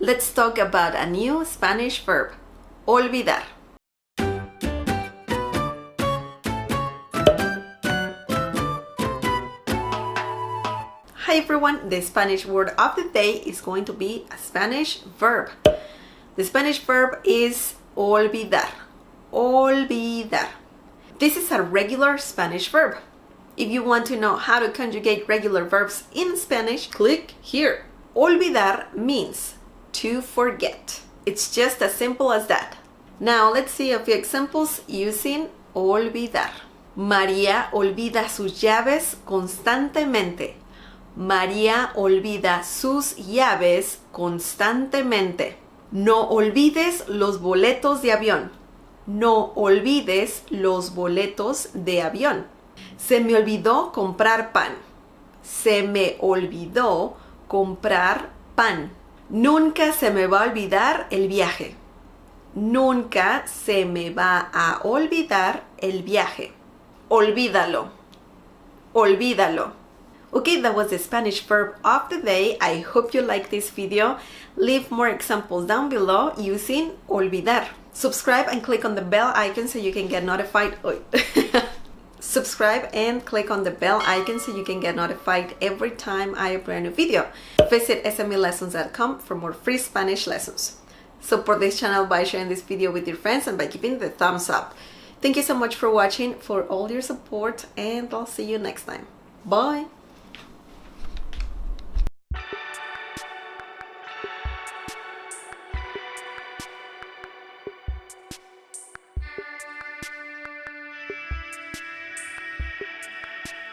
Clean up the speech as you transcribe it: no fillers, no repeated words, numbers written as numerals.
Let's talk about a new Spanish verb, olvidar. Hi everyone, the Spanish word of the day is going to be a Spanish verb. The Spanish verb is olvidar. Olvidar. This is a regular Spanish verb. If you want to know how to conjugate regular verbs in Spanish, click here. Olvidar means to forget. It's just as simple as that. Now let's see a few examples using olvidar. María olvida sus llaves constantemente. María olvida sus llaves constantemente. No olvides los boletos de avión. No olvides los boletos de avión. Se me olvidó comprar pan. Se me olvidó comprar pan. Nunca se me va a olvidar el viaje. Nunca se me va a olvidar el viaje. Olvídalo. Olvídalo. Okay, that was the Spanish verb of the day. I hope you liked this video. Leave more examples down below using olvidar. Subscribe and click on the bell icon so you can get notified. Subscribe and click on the bell icon so you can get notified every time I upload a new video. Visit smlessons.com for more free Spanish lessons. Support this channel by sharing this video with your friends and by giving the thumbs up. Thank you so much for watching, for all your support, and I'll see you next time. Bye!